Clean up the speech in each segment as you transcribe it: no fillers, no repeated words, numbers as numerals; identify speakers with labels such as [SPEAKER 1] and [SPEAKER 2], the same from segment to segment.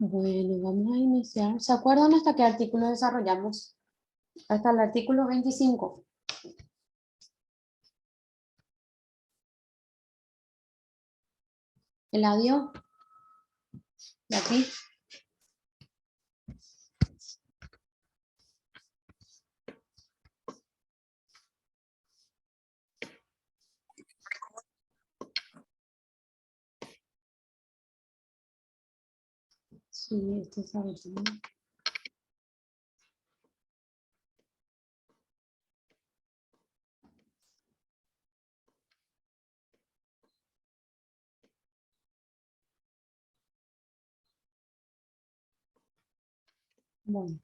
[SPEAKER 1] Bueno, vamos a iniciar. ¿Se acuerdan hasta qué artículo desarrollamos? Hasta el artículo 25. El audio de aquí. Sí, este es el último. Bueno.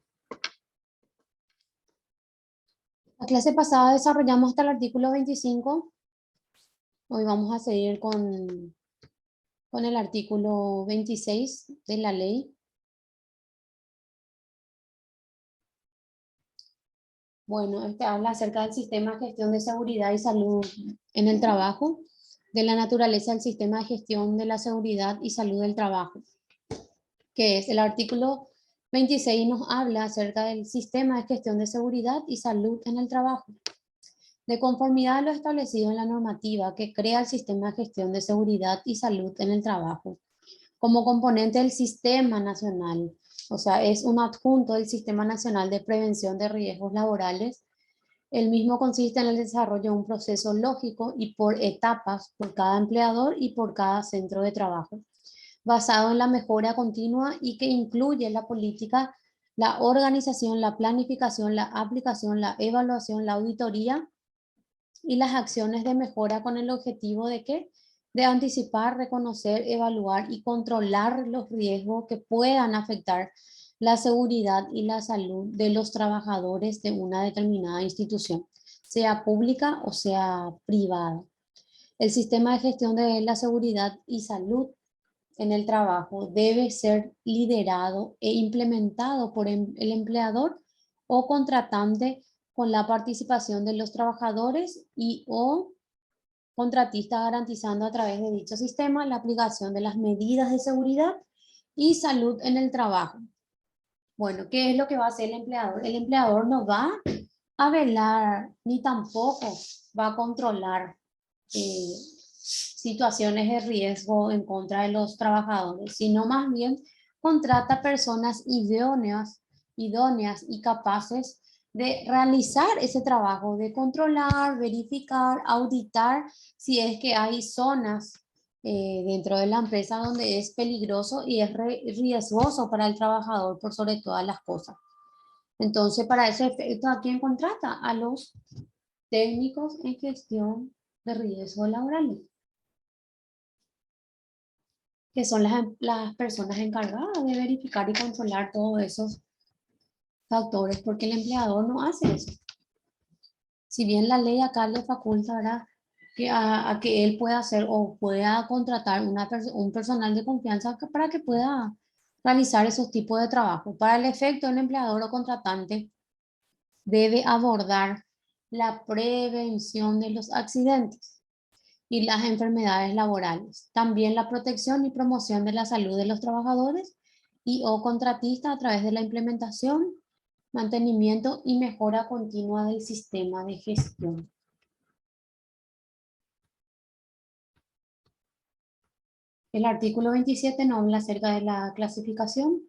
[SPEAKER 1] La clase pasada desarrollamos hasta el artículo 25. Hoy vamos a seguir con el artículo 26 de la ley. Bueno, este habla acerca del sistema de gestión de seguridad y salud en el trabajo, de la naturaleza del sistema de gestión de la seguridad y salud del trabajo, que es el artículo 26 nos habla acerca del sistema de gestión de seguridad y salud en el trabajo, de conformidad a lo establecido en la normativa que crea el sistema de gestión de seguridad y salud en el trabajo, como componente del sistema nacional, o sea, es un adjunto del Sistema Nacional de Prevención de Riesgos Laborales. El mismo consiste en el desarrollo de un proceso lógico y por etapas por cada empleador y por cada centro de trabajo, basado en la mejora continua y que incluye la política, la organización, la planificación, la aplicación, la evaluación, la auditoría y las acciones de mejora con el objetivo de ¿qué? De anticipar, reconocer, evaluar y controlar los riesgos que puedan afectar la seguridad y la salud de los trabajadores de una determinada institución, sea pública o sea privada. El sistema de gestión de la seguridad y salud en el trabajo debe ser liderado e implementado por el empleador o contratante con la participación de los trabajadores y o contratista, garantizando a través de dicho sistema la aplicación de las medidas de seguridad y salud en el trabajo. Bueno, ¿qué es lo que va a hacer el empleador? El empleador no va a velar ni tampoco va a controlar situaciones de riesgo en contra de los trabajadores, sino más bien contrata personas idóneas y capaces de realizar ese trabajo, de controlar, verificar, auditar si es que hay zonas dentro de la empresa donde es peligroso y es riesgoso para el trabajador por sobre todas las cosas. Entonces, para ese efecto, ¿a quién contrata? A los técnicos en gestión de riesgos laborales, que son las personas encargadas de verificar y controlar todos esos factores, porque el empleador no hace eso. Si bien la ley acá le faculta, ¿verdad?, que a que él pueda hacer o pueda contratar un personal de confianza para que pueda realizar esos tipos de trabajo. Para el efecto, el empleador o contratante debe abordar la prevención de los accidentes y las enfermedades laborales, también la protección y promoción de la salud de los trabajadores y o contratistas a través de la implementación, mantenimiento y mejora continua del sistema de gestión. El artículo 27 nos habla acerca de la clasificación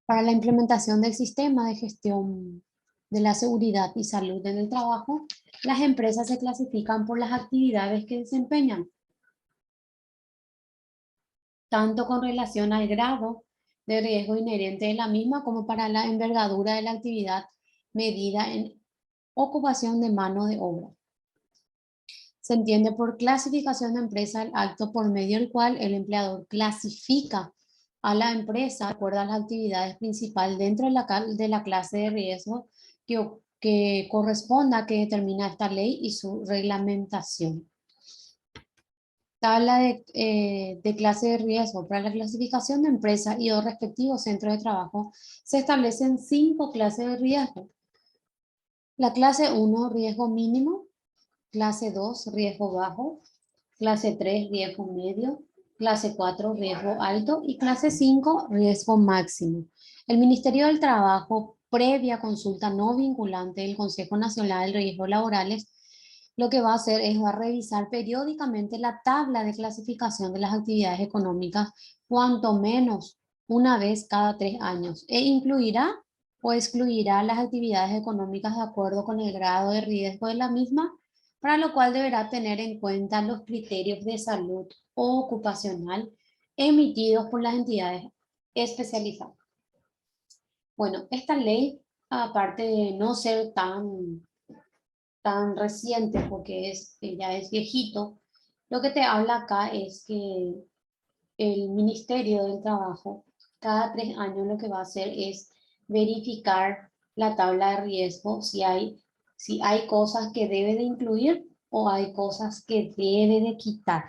[SPEAKER 1] para la implementación del sistema de gestión de la seguridad y salud en el trabajo. Las empresas se clasifican por las actividades que desempeñan, tanto con relación al grado de riesgo inherente de la misma como para la envergadura de la actividad medida en ocupación de mano de obra. Se entiende por clasificación de empresa el acto por medio del cual el empleador clasifica a la empresa de acuerdo a las actividades principales dentro de la clase de riesgo que corresponda a que determina esta ley y su reglamentación. Tabla de clase de riesgo. Para la clasificación de empresa y los respectivos centros de trabajo se establecen 5 clases de riesgo. La clase 1, riesgo mínimo. Clase 2, riesgo bajo. Clase 3, riesgo medio. clase 4 riesgo alto y clase 5 riesgo máximo. El Ministerio del Trabajo, previa consulta no vinculante del Consejo Nacional de Riesgos Laborales, lo que va a hacer es va a revisar periódicamente la tabla de clasificación de las actividades económicas, cuanto menos una vez cada 3 años, e incluirá o excluirá las actividades económicas de acuerdo con el grado de riesgo de la misma, para lo cual deberá tener en cuenta los criterios de salud ocupacional emitidos por las entidades especializadas. Bueno, esta ley, aparte de no ser tan reciente, porque ya es viejito, lo que te habla acá es que el Ministerio del Trabajo cada 3 años lo que va a hacer es verificar la tabla de riesgo, si hay cosas que debe de incluir o hay cosas que debe de quitar.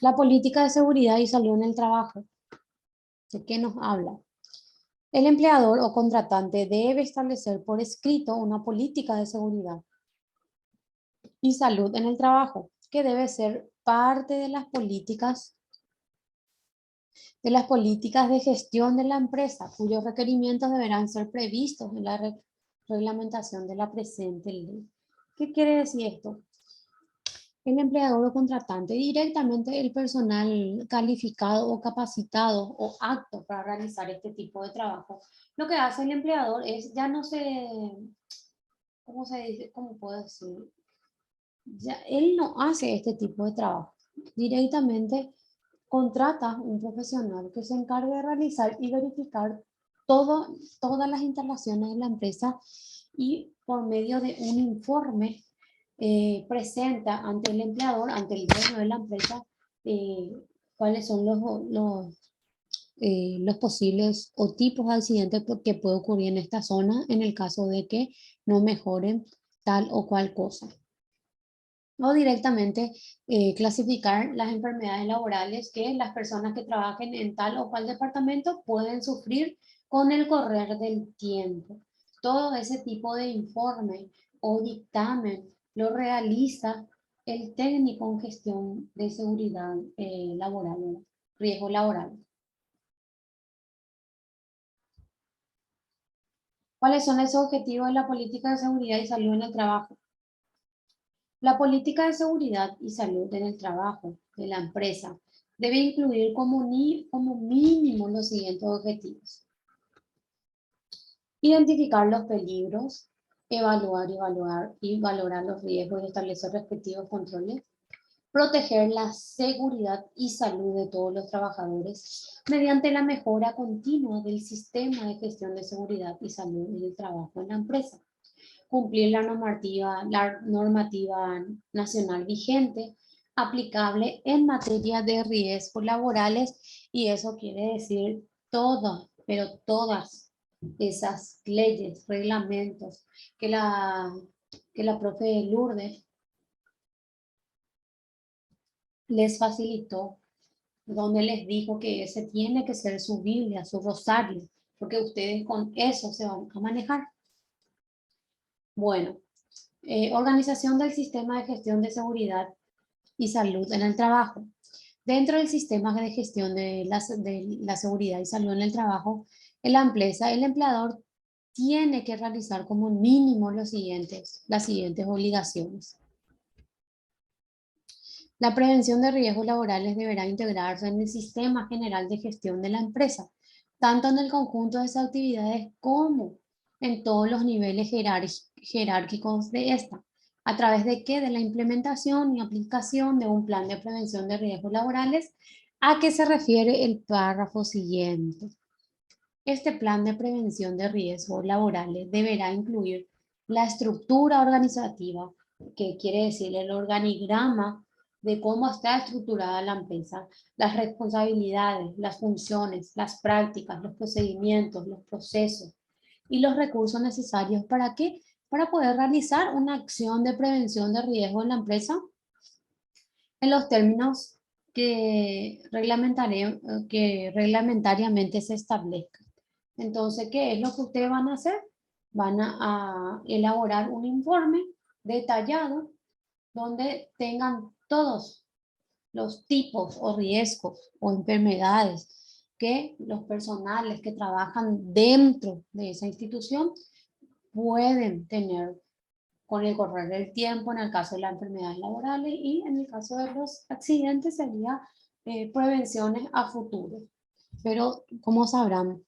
[SPEAKER 1] La política de seguridad y salud en el trabajo. ¿De qué nos habla? El empleador o contratante debe establecer por escrito una política de seguridad y salud en el trabajo, que debe ser parte de las políticas de gestión de la empresa, cuyos requerimientos deberán ser previstos en la reglamentación de la presente ley. ¿Qué quiere decir esto? El empleador o contratante, directamente el personal calificado o capacitado o apto para realizar este tipo de trabajo, lo que hace el empleador es, ya no se, ¿cómo se dice? ¿Cómo puedo decir? Ya, él no hace este tipo de trabajo. Directamente contrata un profesional que se encargue de realizar y verificar todas las instalaciones de la empresa, y por medio de un informe presenta ante el empleador, ante el dueño de la empresa, eh, cuáles son los posibles o tipos de accidentes que puede ocurrir en esta zona en el caso de que no mejoren tal o cual cosa. O directamente clasificar las enfermedades laborales que las personas que trabajen en tal o cual departamento pueden sufrir con el correr del tiempo. Todo ese tipo de informe o dictamen lo realiza el técnico en gestión de seguridad laboral, riesgo laboral. ¿Cuáles son esos objetivos de la política de seguridad y salud en el trabajo? La política de seguridad y salud en el trabajo de la empresa debe incluir como mínimo los siguientes objetivos: identificar los peligros, evaluar y valorar los riesgos y establecer respectivos controles; proteger la seguridad y salud de todos los trabajadores mediante la mejora continua del sistema de gestión de seguridad y salud en el trabajo en la empresa; cumplir la normativa nacional vigente aplicable en materia de riesgos laborales, y eso quiere decir todas, pero todas esas leyes, reglamentos que la profe Lourdes les facilitó, donde les dijo que ese tiene que ser su Biblia, su rosario, porque ustedes con eso se van a manejar. Bueno, organización del sistema de gestión de seguridad y salud en el trabajo. Dentro del sistema de gestión de la seguridad y salud en el trabajo, en la empresa, el empleador tiene que realizar como mínimo las siguientes obligaciones. La prevención de riesgos laborales deberá integrarse en el sistema general de gestión de la empresa, tanto en el conjunto de sus actividades como en todos los niveles jerárquicos de esta. ¿A través de qué? De la implementación y aplicación de un plan de prevención de riesgos laborales, a que se refiere el párrafo siguiente. Este plan de prevención de riesgos laborales deberá incluir la estructura organizativa, que quiere decir el organigrama de cómo está estructurada la empresa, las responsabilidades, las funciones, las prácticas, los procedimientos, los procesos y los recursos necesarios. ¿Para qué? Para poder realizar una acción de prevención de riesgo en la empresa en los términos que reglamentariamente se establezcan. Entonces, ¿qué es lo que ustedes van a hacer? Van a elaborar un informe detallado donde tengan todos los tipos o riesgos o enfermedades que los personales que trabajan dentro de esa institución pueden tener con el correr del tiempo en el caso de las enfermedades laborales, y en el caso de los accidentes sería prevenciones a futuro. Pero como sabrán,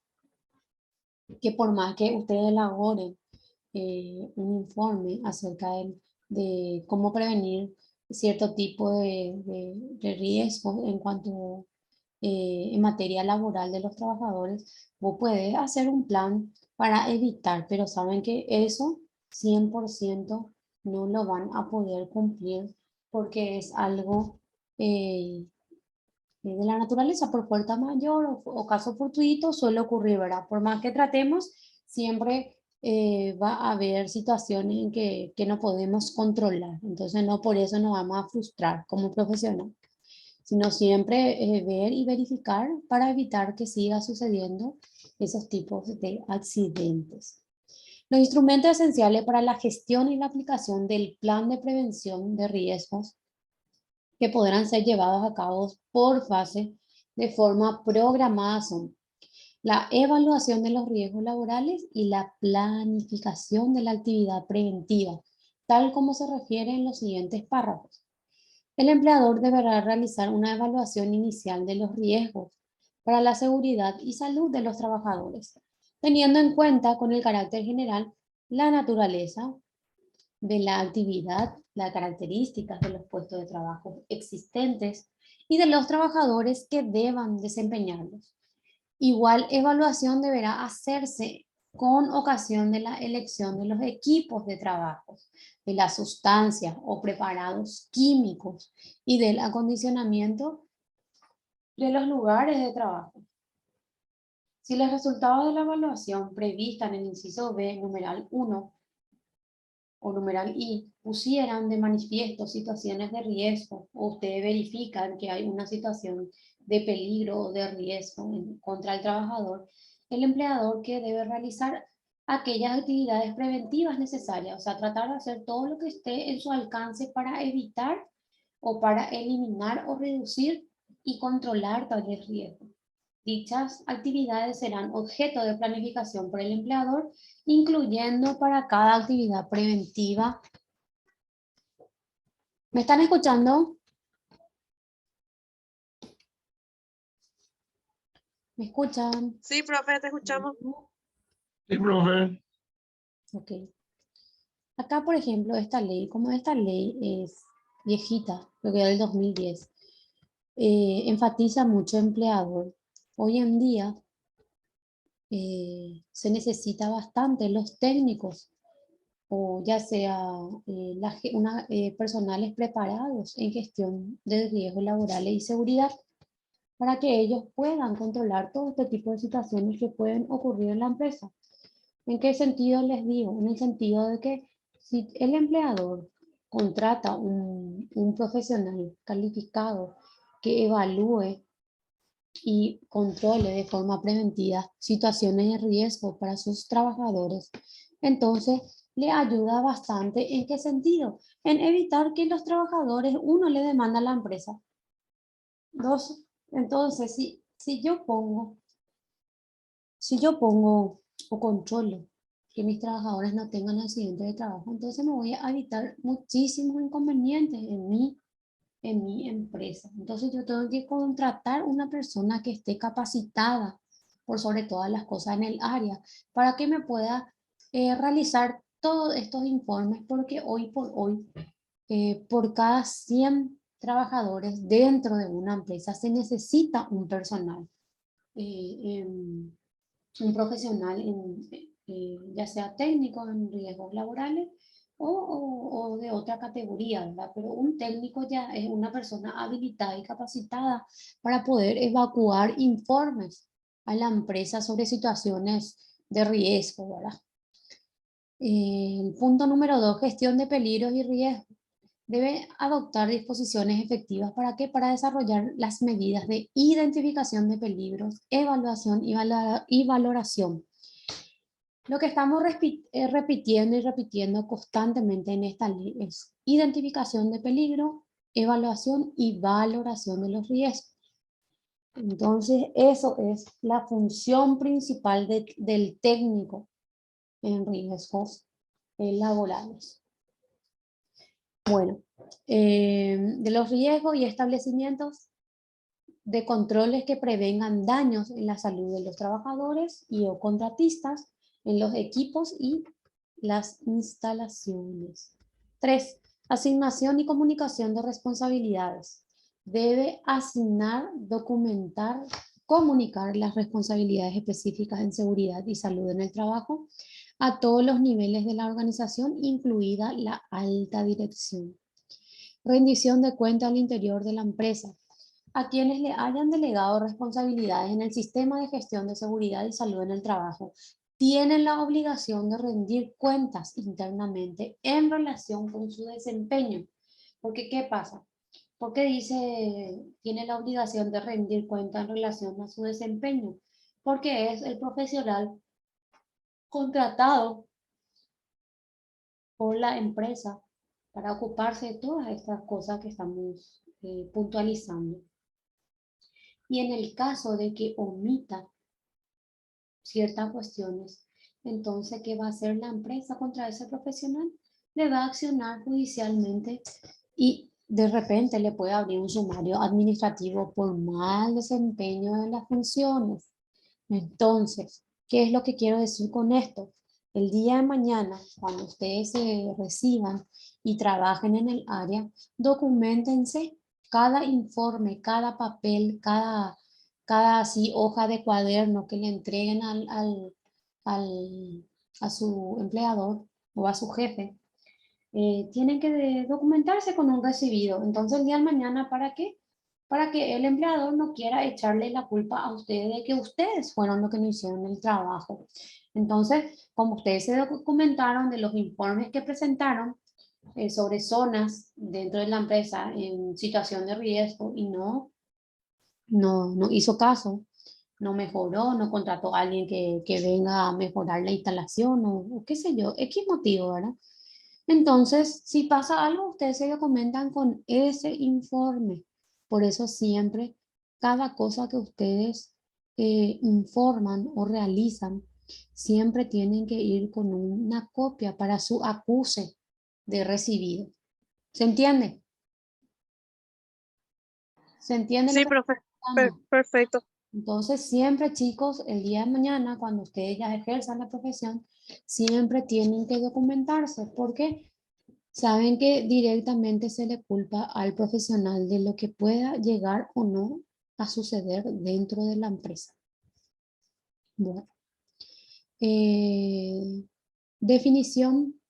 [SPEAKER 1] que por más que ustedes elaboren un informe acerca de cómo prevenir cierto tipo de riesgos en cuanto en materia laboral de los trabajadores, vos puedes hacer un plan para evitar, pero saben que eso 100% no lo van a poder cumplir porque es algo de la naturaleza, por fuerza mayor o caso fortuito suele ocurrir, ¿verdad? Por más que tratemos, siempre va a haber situaciones en que no podemos controlar. Entonces, no por eso nos vamos a frustrar como profesional, sino siempre ver y verificar para evitar que siga sucediendo esos tipos de accidentes. Los instrumentos esenciales para la gestión y la aplicación del plan de prevención de riesgos que podrán ser llevados a cabo por fase de forma programada son la evaluación de los riesgos laborales y la planificación de la actividad preventiva, tal como se refiere en los siguientes párrafos. El empleador deberá realizar una evaluación inicial de los riesgos para la seguridad y salud de los trabajadores, teniendo en cuenta con el carácter general la naturaleza de la actividad, las características de los puestos de trabajo existentes y de los trabajadores que deban desempeñarlos. Igual evaluación deberá hacerse con ocasión de la elección de los equipos de trabajo, de las sustancias o preparados químicos y del acondicionamiento de los lugares de trabajo. Si los resultados de la evaluación prevista en el inciso B, numeral 1 o numeral I, pusieran de manifiesto situaciones de riesgo, o ustedes verifican que hay una situación de peligro o de riesgo contra el trabajador, el empleador que debe realizar aquellas actividades preventivas necesarias, o sea, tratar de hacer todo lo que esté en su alcance para evitar o para eliminar o reducir y controlar tales riesgos. Dichas actividades serán objeto de planificación por el empleador, incluyendo para cada actividad preventiva. ¿Me están escuchando? ¿Me escuchan?
[SPEAKER 2] Sí, profe, te escuchamos.
[SPEAKER 3] Sí, profe.
[SPEAKER 1] Ok. Acá, por ejemplo, esta ley, como esta ley es viejita, lo que era del 2010, enfatiza mucho empleador. Hoy en día se necesita bastante los técnicos o ya sea personales preparados en gestión de riesgos laborales y seguridad para que ellos puedan controlar todo este tipo de situaciones que pueden ocurrir en la empresa. ¿En qué sentido les digo? En el sentido de que si el empleador contrata un profesional calificado que evalúe y controle de forma preventiva situaciones de riesgo para sus trabajadores, entonces le ayuda bastante. ¿En qué sentido? En evitar que los trabajadores, uno, le demanda a la empresa. Dos, entonces, si yo pongo o controlo que mis trabajadores no tengan accidentes de trabajo, entonces me voy a evitar muchísimos inconvenientes en mi empresa. Entonces yo tengo que contratar una persona que esté capacitada por sobre todas las cosas en el área para que me pueda realizar todos estos informes, porque hoy por hoy, por cada 100 trabajadores dentro de una empresa se necesita un personal, un profesional ya sea técnico en riesgos laborales o de otra categoría, ¿verdad? Pero un técnico ya es una persona habilitada y capacitada para poder evacuar informes a la empresa sobre situaciones de riesgo, ¿verdad? El punto número 2, gestión de peligros y riesgos. Debe adoptar disposiciones efectivas para que para desarrollar las medidas de identificación de peligros, evaluación y valoración. Lo que estamos repitiendo y repitiendo constantemente en esta ley es identificación de peligro, evaluación y valoración de los riesgos. Entonces, eso es la función principal del técnico en riesgos laborales. Bueno, de los riesgos y establecimientos de controles que prevengan daños en la salud de los trabajadores y o contratistas en los equipos y las instalaciones. 3. Asignación y comunicación de responsabilidades. Debe asignar, documentar, comunicar las responsabilidades específicas en seguridad y salud en el trabajo a todos los niveles de la organización, incluida la alta dirección. Rendición de cuenta al interior de la empresa. A quienes le hayan delegado responsabilidades en el sistema de gestión de seguridad y salud en el trabajo, tienen la obligación de rendir cuentas internamente en relación con su desempeño. Porque, ¿qué pasa? Porque dice, tiene la obligación de rendir cuenta en relación a su desempeño, porque es el profesional contratado por la empresa para ocuparse de todas estas cosas que estamos puntualizando. Y en el caso de que omita ciertas cuestiones, entonces, ¿qué va a hacer la empresa contra ese profesional? Le va a accionar judicialmente y de repente le puede abrir un sumario administrativo por mal desempeño de las funciones. Entonces, ¿qué es lo que quiero decir con esto? El día de mañana, cuando ustedes se reciban y trabajen en el área, documentense cada informe, cada papel, cada así, hoja de cuaderno que le entreguen a su empleador o a su jefe. Tienen que documentarse con un recibido. Entonces, el día de mañana, ¿para qué? Para que el empleador no quiera echarle la culpa a ustedes de que ustedes fueron los que no hicieron el trabajo. Entonces, como ustedes se documentaron de los informes que presentaron sobre zonas dentro de la empresa en situación de riesgo y no hizo caso, no mejoró, no contrató a alguien que venga a mejorar la instalación o qué sé yo, X motivo, ¿verdad? Entonces, si pasa algo, ustedes se documentan con ese informe. Por eso siempre, cada cosa que ustedes informan o realizan, siempre tienen que ir con una copia para su acuse de recibido. ¿Se entiende? ¿Se entiende lo
[SPEAKER 2] Sí,
[SPEAKER 1] que
[SPEAKER 2] profe,
[SPEAKER 1] estamos?
[SPEAKER 2] perfecto.
[SPEAKER 1] Entonces, siempre, chicos, el día de mañana, cuando ustedes ya ejerzan la profesión, siempre tienen que documentarse, porque saben que directamente se le culpa al profesional de lo que pueda llegar o no a suceder dentro de la empresa. Bueno, definición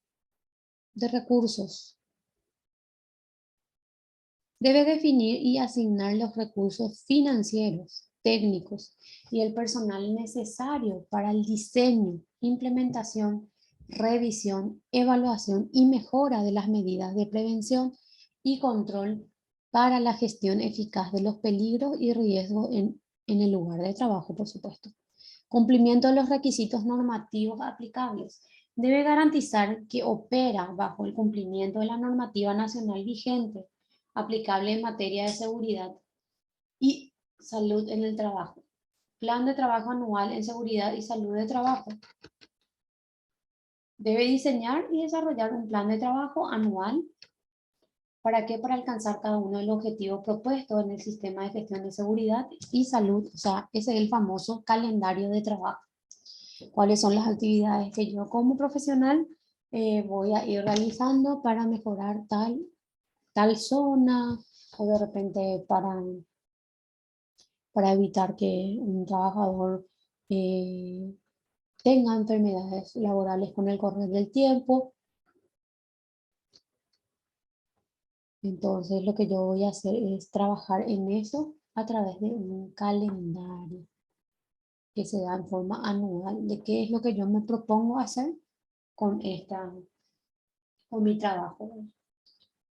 [SPEAKER 1] de recursos. Debe definir y asignar los recursos financieros, técnicos y el personal necesario para el diseño, implementación, revisión, evaluación y mejora de las medidas de prevención y control para la gestión eficaz de los peligros y riesgos en el lugar de trabajo, por supuesto. Cumplimiento de los requisitos normativos aplicables. Debe garantizar que opera bajo el cumplimiento de la normativa nacional vigente aplicable en materia de seguridad y salud en el trabajo. Plan de trabajo anual en seguridad y salud de trabajo. Debe diseñar y desarrollar un plan de trabajo anual. ¿Para qué? Para alcanzar cada uno de los objetivos propuestos en el sistema de gestión de seguridad y salud. O sea, ese es el famoso calendario de trabajo. ¿Cuáles son las actividades que yo como profesional voy a ir realizando para mejorar tal zona o de repente para evitar que un trabajador tenga enfermedades laborales con el correr del tiempo? Entonces lo que yo voy a hacer es trabajar en eso a través de un calendario que se da en forma anual de qué es lo que yo me propongo hacer con mi trabajo.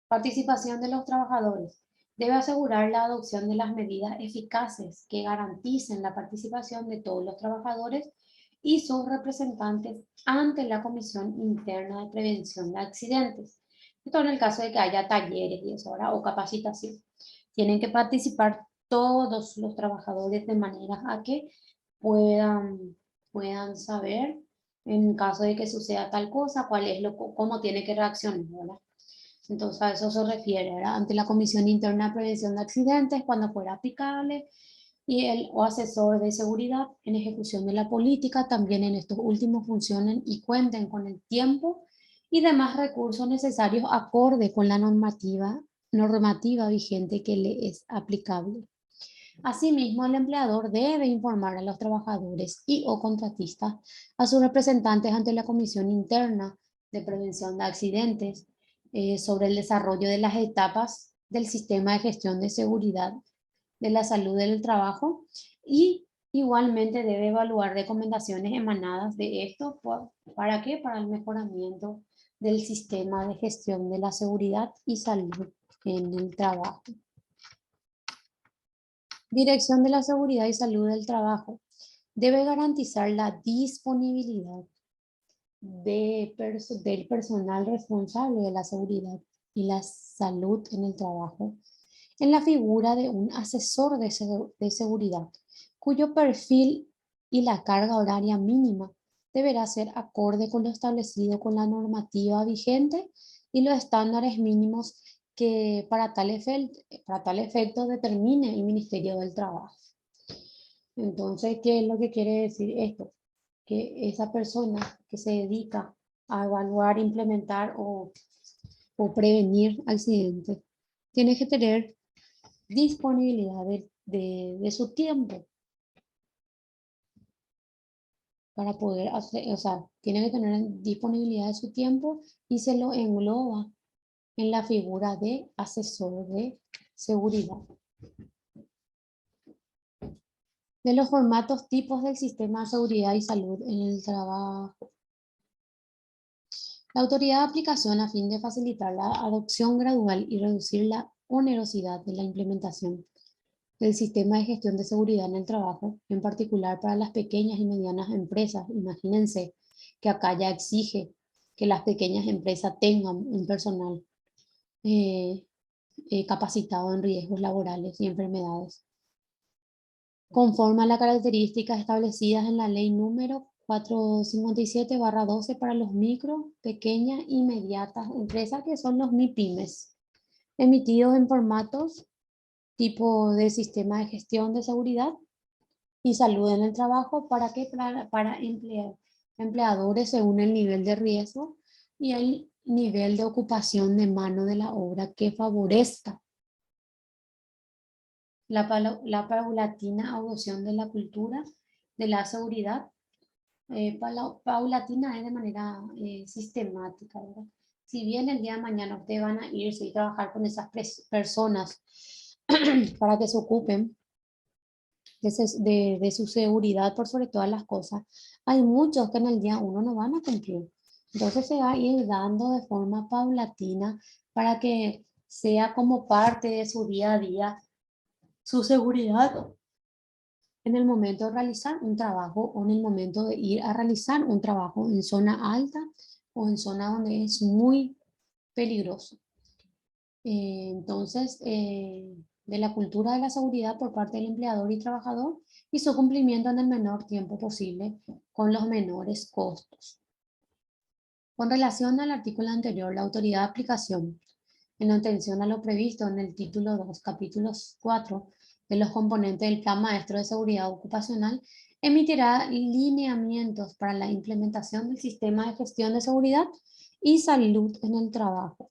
[SPEAKER 1] Participación de los trabajadores. Debe asegurar la adopción de las medidas eficaces que garanticen la participación de todos los trabajadores y sus representantes ante la Comisión Interna de Prevención de Accidentes Esto en el caso de que haya talleres y eso, ¿verdad? O capacitación. Tienen que participar todos los trabajadores de manera a que puedan saber en caso de que suceda tal cosa, cuál es cómo tiene que reaccionar, ¿verdad? Entonces a eso se refiere, ¿verdad? Ante la Comisión Interna de Prevención de Accidentes, cuando fuera aplicable, y el o asesor de seguridad en ejecución de la política, también en estos últimos funcionen y cuenten con el tiempo y demás recursos necesarios acorde con la normativa vigente que le es aplicable. Asimismo, el empleador debe informar a los trabajadores y o contratistas a sus representantes ante la Comisión Interna de Prevención de Accidentes sobre el desarrollo de las etapas del sistema de gestión de seguridad de la salud del trabajo y igualmente debe evaluar recomendaciones emanadas de esto. ¿Para qué? Para el mejoramiento del sistema de gestión de la seguridad y salud en el trabajo. Dirección de la Seguridad y Salud del Trabajo. Debe garantizar la disponibilidad del personal responsable de la seguridad y la salud en el trabajo en la figura de un asesor de seguridad, cuyo perfil y la carga horaria mínima deberá ser acorde con lo establecido con la normativa vigente y los estándares mínimos que para tal efecto determine el Ministerio del Trabajo. Entonces, ¿qué es lo que quiere decir esto? Que esa persona que se dedica a evaluar, implementar o prevenir accidentes, tiene que tener disponibilidad de su tiempo para poder hacer, o sea, tiene que tener disponibilidad de su tiempo y se lo engloba en la figura de asesor de seguridad. De los formatos tipos del sistema de seguridad y salud en el trabajo. La autoridad de aplicación, a fin de facilitar la adopción gradual y reducir la onerosidad de la implementación del sistema de gestión de seguridad en el trabajo, en particular para las pequeñas y medianas empresas. Imagínense que acá ya exige que las pequeñas empresas tengan un personal eh, capacitado en riesgos laborales y enfermedades, conforme a las características establecidas en la ley número 457/12 para los micro, pequeñas y medianas empresas, que son los MIPYMES, emitidos en formatos tipo de sistema de gestión de seguridad y salud en el trabajo. ¿Para qué? Para empleadores según el nivel de riesgo y el nivel de ocupación de mano de la obra que favorezca la paulatina adopción de la cultura de la seguridad. Paulatina es de manera sistemática, ¿verdad? Si bien el día de mañana ustedes van a irse y trabajar con esas personas para que se ocupen de su seguridad por sobre todas las cosas, hay muchos que en el día uno no van a cumplir. Entonces se va a ir dando de forma paulatina para que sea como parte de su día a día, su seguridad en el momento de realizar un trabajo o en el momento de ir a realizar un trabajo en zona alta o en zona donde es muy peligroso. Entonces, de la cultura de la seguridad por parte del empleador y trabajador y su cumplimiento en el menor tiempo posible con los menores costos. Con relación al artículo anterior, la autoridad de aplicación, en atención a lo previsto en el título 2, capítulos 4 de los componentes del Plan Maestro de Seguridad Ocupacional, emitirá lineamientos para la implementación del sistema de gestión de seguridad y salud en el trabajo,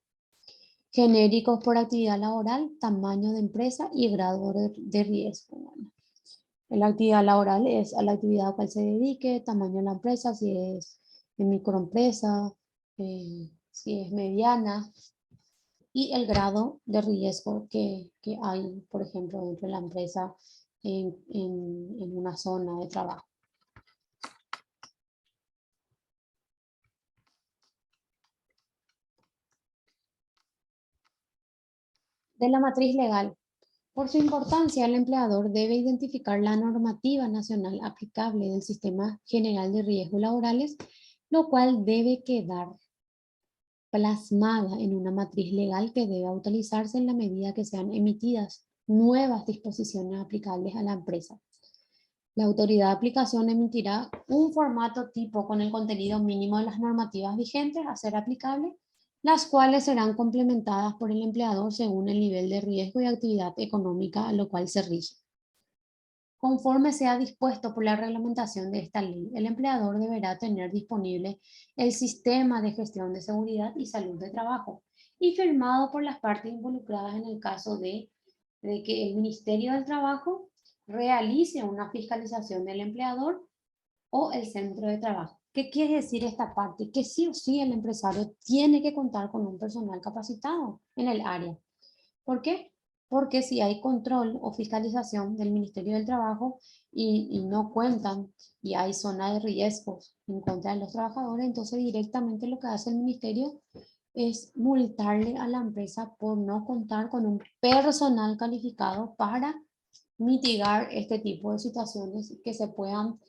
[SPEAKER 1] genéricos por actividad laboral, tamaño de empresa y grado de riesgo. Bueno, la actividad laboral es a la actividad a cual se dedique, tamaño de la empresa, si es microempresa, si es mediana, y el grado de riesgo que hay, por ejemplo, dentro de la empresa en una zona de trabajo. De la matriz legal. Por su importancia, el empleador debe identificar la normativa nacional aplicable del Sistema General de Riesgos Laborales, lo cual debe quedar plasmada en una matriz legal que debe autorizarse en la medida que sean emitidas nuevas disposiciones aplicables a la empresa. La autoridad de aplicación emitirá un formato tipo con el contenido mínimo de las normativas vigentes a ser aplicables, las cuales serán complementadas por el empleador según el nivel de riesgo y actividad económica a lo cual se rige. Conforme sea dispuesto por la reglamentación de esta ley, el empleador deberá tener disponible el sistema de gestión de seguridad y salud de trabajo y firmado por las partes involucradas en el caso de que el Ministerio del Trabajo realice una fiscalización del empleador o el centro de trabajo. ¿Qué quiere decir esta parte? Que sí o sí el empresario tiene que contar con un personal capacitado en el área. ¿Por qué? Porque si hay control o fiscalización del Ministerio del Trabajo y no cuentan y hay zona de riesgos en contra de los trabajadores, entonces directamente lo que hace el Ministerio es multarle a la empresa por no contar con un personal calificado para mitigar este tipo de situaciones que se puedan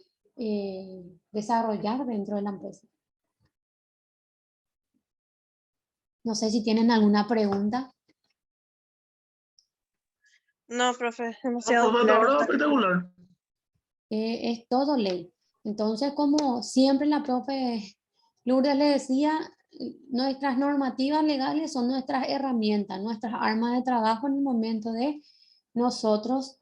[SPEAKER 1] desarrollar dentro de la empresa. No sé si tienen alguna pregunta.
[SPEAKER 2] No, profe,
[SPEAKER 3] No,
[SPEAKER 2] demasiado
[SPEAKER 3] profe, hasta
[SPEAKER 2] claro
[SPEAKER 3] ahora
[SPEAKER 2] está.
[SPEAKER 3] espectacular.
[SPEAKER 1] Es todo ley. Entonces, como siempre la profe Lourdes le decía, nuestras normativas legales son nuestras herramientas, nuestras armas de trabajo en el momento de nosotros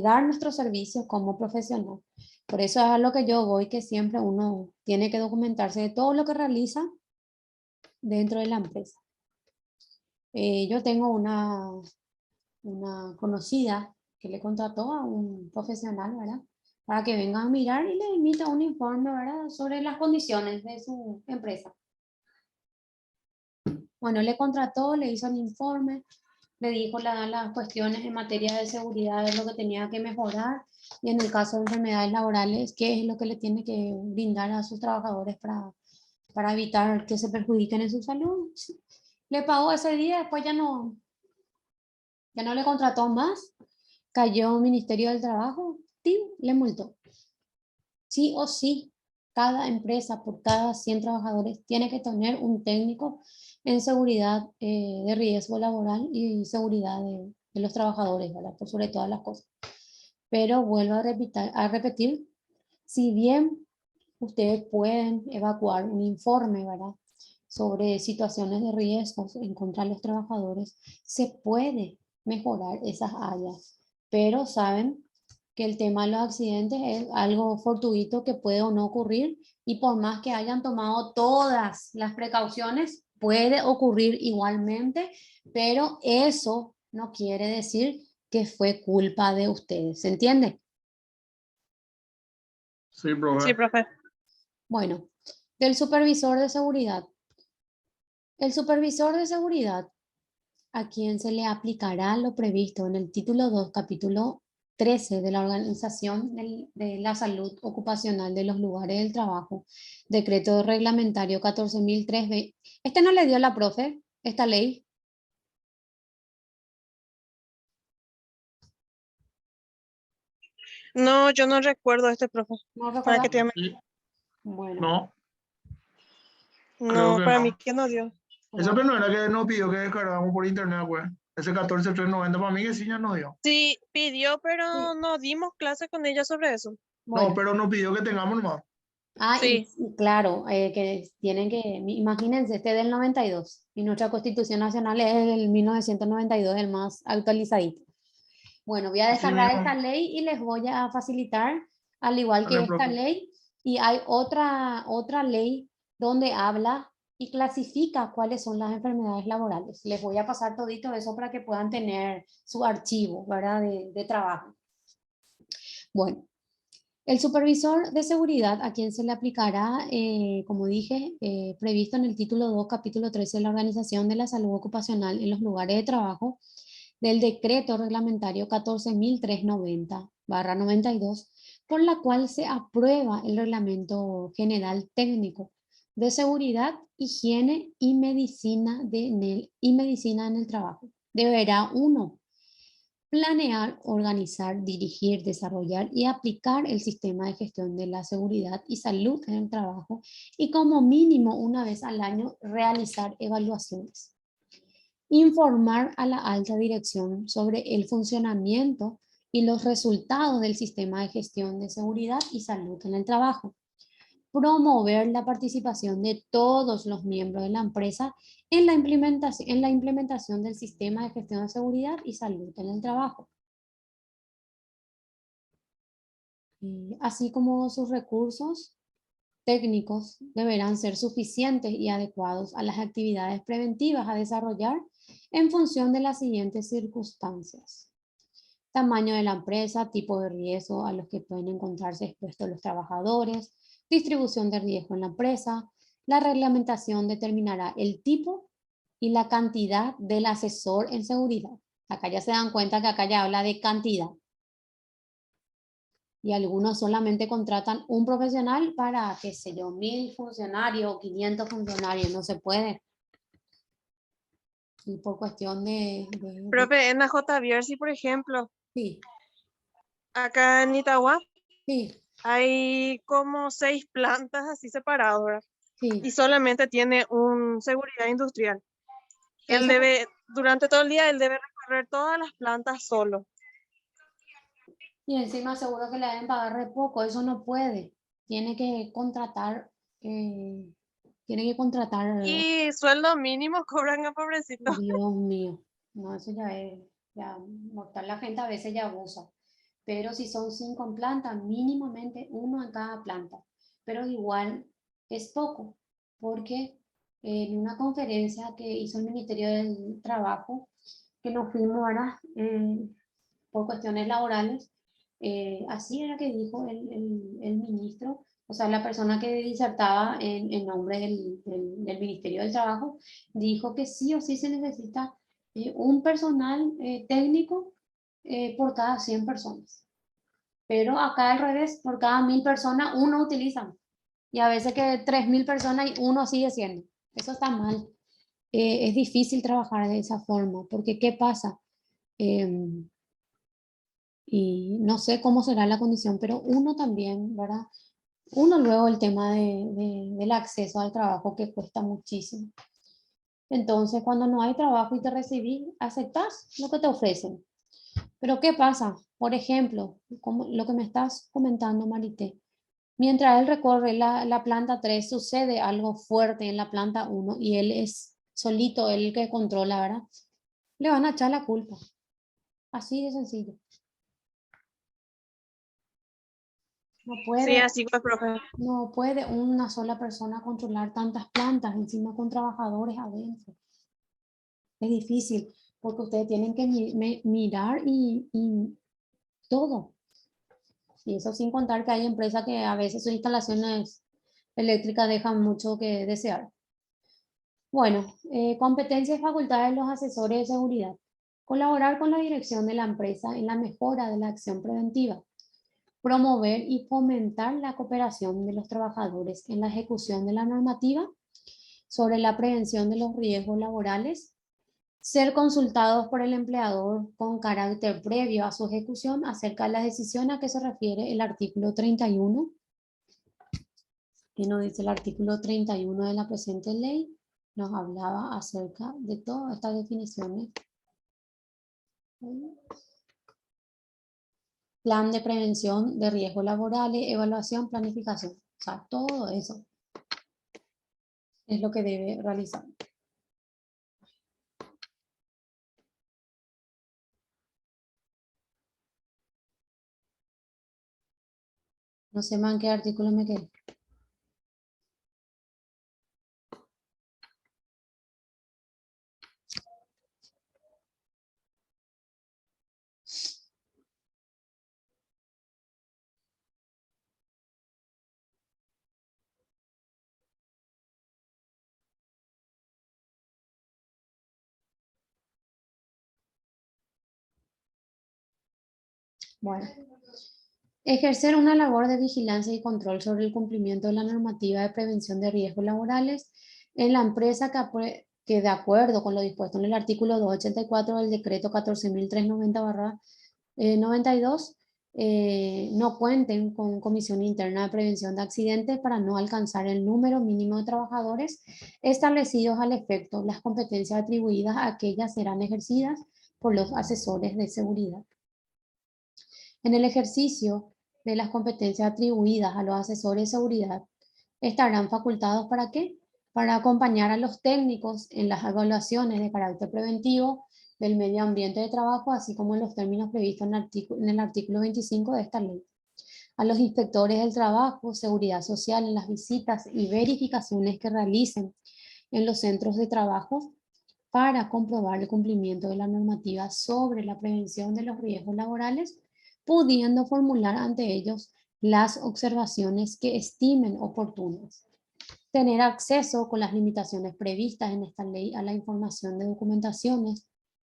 [SPEAKER 1] dar nuestros servicios como profesional. Por eso es a lo que yo voy, que siempre uno tiene que documentarse de todo lo que realiza dentro de la empresa. Yo tengo una conocida que le contrató a un profesional, ¿verdad? Para que venga a mirar y le emita un informe, ¿verdad? Sobre las condiciones de su empresa. Bueno, le contrató, le hizo el informe, le dijo las cuestiones en materia de seguridad, es lo que tenía que mejorar, y en el caso de enfermedades laborales, qué es lo que le tiene que brindar a sus trabajadores para evitar que se perjudiquen en su salud. Le pagó ese día, después ya no le contrató más, cayó Ministerio del Trabajo, ¡tim!, le multó. Sí o sí, cada empresa por cada 100 trabajadores tiene que tener un técnico en seguridad de riesgo laboral y seguridad de los trabajadores, ¿verdad? Por sobre todas las cosas. Pero vuelvo a repetir, si bien ustedes pueden evacuar un informe, ¿verdad?, sobre situaciones de riesgos en contra de los trabajadores, se puede mejorar esas áreas, pero saben que el tema de los accidentes es algo fortuito que puede o no ocurrir, y por más que hayan tomado todas las precauciones, puede ocurrir igualmente, pero eso no quiere decir que fue culpa de ustedes, ¿se entiende?
[SPEAKER 3] Sí,
[SPEAKER 2] Sí,
[SPEAKER 3] profe.
[SPEAKER 2] profe.
[SPEAKER 1] Bueno, del supervisor de seguridad. El supervisor de seguridad, a quien se le aplicará lo previsto en el título 2, capítulo 13 de la Organización de la Salud Ocupacional de los Lugares del Trabajo, decreto reglamentario 14.003. ¿Este no le dio la profe, esta ley?
[SPEAKER 2] No, yo no recuerdo este profe.
[SPEAKER 1] ¿No
[SPEAKER 2] ¿Para
[SPEAKER 1] recuerda?
[SPEAKER 2] qué tiene?
[SPEAKER 3] Sí.
[SPEAKER 1] Bueno,
[SPEAKER 3] No, creo
[SPEAKER 2] No,
[SPEAKER 3] que
[SPEAKER 2] para
[SPEAKER 3] no.
[SPEAKER 2] mí que no dio.
[SPEAKER 3] Esa
[SPEAKER 1] bueno.
[SPEAKER 3] no era que nos pidió que descargamos por internet, pues. Ese 14390 para mí que sí ya no dio.
[SPEAKER 2] Sí, pidió, pero
[SPEAKER 1] Sí,
[SPEAKER 2] no dimos clase con ella sobre eso.
[SPEAKER 3] No,
[SPEAKER 1] bueno.
[SPEAKER 3] pero nos pidió que tengamos nomás.
[SPEAKER 2] Sí,
[SPEAKER 1] Y claro, que tienen que, imagínense, este es del 92 y nuestra Constitución Nacional es del 1992, el más actualizadito. Bueno, voy a
[SPEAKER 3] Así
[SPEAKER 1] descargar esta
[SPEAKER 3] mismo,
[SPEAKER 1] ley y les voy a facilitar, al igual que
[SPEAKER 3] dale,
[SPEAKER 1] esta
[SPEAKER 3] profe.
[SPEAKER 1] ley, y hay otra ley donde habla y clasifica cuáles son las enfermedades laborales. Les voy a pasar todito eso para que puedan tener su archivo, ¿verdad?, de trabajo. Bueno, el supervisor de seguridad, a quien se le aplicará, como dije, previsto en el título 2, capítulo 13 de la Organización de la Salud Ocupacional en los Lugares de Trabajo, del decreto reglamentario 14.390/92, por la cual se aprueba el Reglamento General Técnico de Seguridad, Higiene y Medicina en el Trabajo. Deberá uno, planear, organizar, dirigir, desarrollar y aplicar el sistema de gestión de la seguridad y salud en el trabajo y como mínimo una vez al año realizar evaluaciones. Informar a la alta dirección sobre el funcionamiento y los resultados del sistema de gestión de seguridad y salud en el trabajo. Promover la participación de todos los miembros de la empresa en la implementación del sistema de gestión de seguridad y salud en el trabajo. Así como sus recursos técnicos deberán ser suficientes y adecuados a las actividades preventivas a desarrollar en función de las siguientes circunstancias: tamaño de la empresa, tipo de riesgo a los que pueden encontrarse expuestos los trabajadores, distribución de riesgo en la empresa. La reglamentación determinará el tipo y la cantidad del asesor en seguridad. Acá ya se dan cuenta que acá ya habla de cantidad. Y algunos solamente contratan un profesional para, qué sé yo, 1000 funcionarios o 500 funcionarios. No se puede. Y por cuestión
[SPEAKER 2] Profe, en la JBRC, por ejemplo,
[SPEAKER 1] Sí,
[SPEAKER 2] acá en Itagua
[SPEAKER 1] sí,
[SPEAKER 2] hay como 6 plantas así separadas, ¿verdad?
[SPEAKER 1] sí.
[SPEAKER 2] Y solamente tiene un seguridad industrial. Él
[SPEAKER 1] Eso-
[SPEAKER 2] debe, durante todo el día, él debe recorrer todas las plantas solo.
[SPEAKER 1] Y encima seguro que le deben pagar re poco. Eso no puede. Tiene que contratar, eh, tiene que contratar,
[SPEAKER 2] Y sueldo mínimo cobran a pobrecito.
[SPEAKER 1] Dios mío. No, eso ya es, ya mortal. La gente a veces ya abusa. Pero si son 5 en planta, mínimamente uno en cada planta. Pero igual es poco, porque en una conferencia que hizo el Ministerio del Trabajo, que nos fuimos ahora por cuestiones laborales, así era que dijo el ministro, o sea, la persona que disertaba en nombre del Ministerio del Trabajo, dijo que sí o sí se necesita un personal técnico por cada 100 personas. Pero acá al revés, por cada 1000 personas, uno utiliza. Y a veces que 3000 personas y uno sigue siendo. Eso está mal. Es difícil trabajar de esa forma, porque ¿qué pasa? Y no sé cómo será la condición, pero uno también, ¿verdad? Uno luego el tema del acceso al trabajo que cuesta muchísimo. Entonces, cuando no hay trabajo y te recibís, aceptás lo que te ofrecen. Pero ¿qué pasa? Por ejemplo, como lo que me estás comentando, Marité, mientras él recorre la planta 3 sucede algo fuerte en la planta 1 y él es solito el que controla, ¿verdad? Le van a echar la culpa. Así de sencillo. No
[SPEAKER 2] Sí,
[SPEAKER 1] puede,
[SPEAKER 2] así fue, profe.
[SPEAKER 1] no puede una sola persona controlar tantas plantas, encima con trabajadores adentro. Es difícil, porque ustedes tienen que mirar y todo. Y eso sin contar que hay empresas que a veces sus instalaciones eléctricas dejan mucho que desear. Bueno, competencias y facultades de los asesores de seguridad. Colaborar con la dirección de la empresa en la mejora de la acción preventiva. Promover y fomentar la cooperación de los trabajadores en la ejecución de la normativa sobre la prevención de los riesgos laborales. Ser consultados por el empleador con carácter previo a su ejecución acerca de la decisión a que se refiere el artículo 31. ¿Qué nos dice el artículo 31 de la presente ley? Nos hablaba acerca de todas estas definiciones. Plan de prevención de riesgos laborales, evaluación, planificación. O sea, todo eso es lo que debe realizar. No sé más en qué artículo me quedé. Bueno. Ejercer una labor de vigilancia y control sobre el cumplimiento de la normativa de prevención de riesgos laborales en la empresa que de acuerdo con lo dispuesto en el artículo 284 del decreto 14.390/92, no cuenten con comisión interna de prevención de accidentes para no alcanzar el número mínimo de trabajadores establecidos al efecto. Las competencias atribuidas a aquellas serán ejercidas por los asesores de seguridad. En el ejercicio de las competencias atribuidas a los asesores de seguridad, estarán facultados ¿para qué? Para acompañar a los técnicos en las evaluaciones de carácter preventivo del medio ambiente de trabajo, así como en los términos previstos en el artículo 25 de esta ley. A los inspectores del trabajo, seguridad social en las visitas y verificaciones que realicen en los centros de trabajo para comprobar el cumplimiento de la normativa sobre la prevención de los riesgos laborales, pudiendo formular ante ellos las observaciones que estimen oportunas. Tener acceso con las limitaciones previstas en esta ley a la información de documentaciones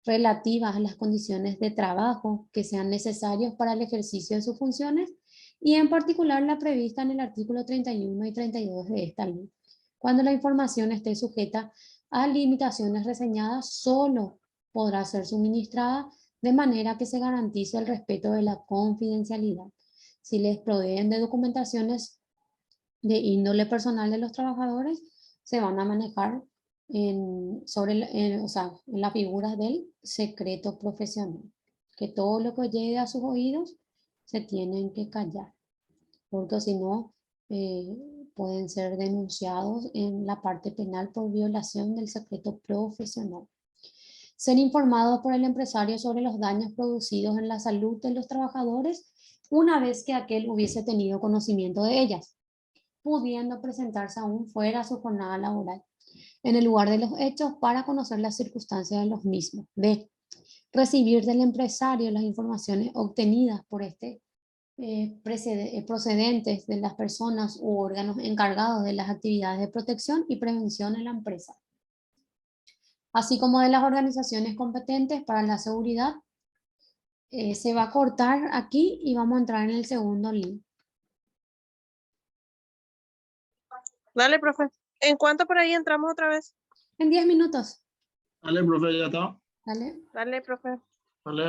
[SPEAKER 1] relativas a las condiciones de trabajo que sean necesarias para el ejercicio de sus funciones y en particular la prevista en el artículo 31 y 32 de esta ley. Cuando la información esté sujeta a limitaciones reseñadas, solo podrá ser suministrada de manera que se garantice el respeto de la confidencialidad. Si les proveen de documentaciones de índole personal de los trabajadores, se van a manejar en las figuras del secreto profesional, que todo lo que llegue a sus oídos se tienen que callar, porque si no pueden ser denunciados en la parte penal por violación del secreto profesional. Ser informados por el empresario sobre los daños producidos en la salud de los trabajadores una vez que aquel hubiese tenido conocimiento de ellas, pudiendo presentarse aún fuera su jornada laboral en el lugar de los hechos para conocer las circunstancias de los mismos. B. Recibir del empresario las informaciones obtenidas por este procedentes de las personas u órganos encargados de las actividades de protección y prevención en la empresa, así como de las organizaciones competentes para la seguridad. Se va a cortar aquí y vamos a entrar en el segundo link.
[SPEAKER 2] Dale, profe. ¿En cuánto por ahí entramos otra vez?
[SPEAKER 1] En 10 minutos.
[SPEAKER 3] Dale, profe, ya está.
[SPEAKER 1] Dale.
[SPEAKER 2] Dale, profe.
[SPEAKER 3] Dale.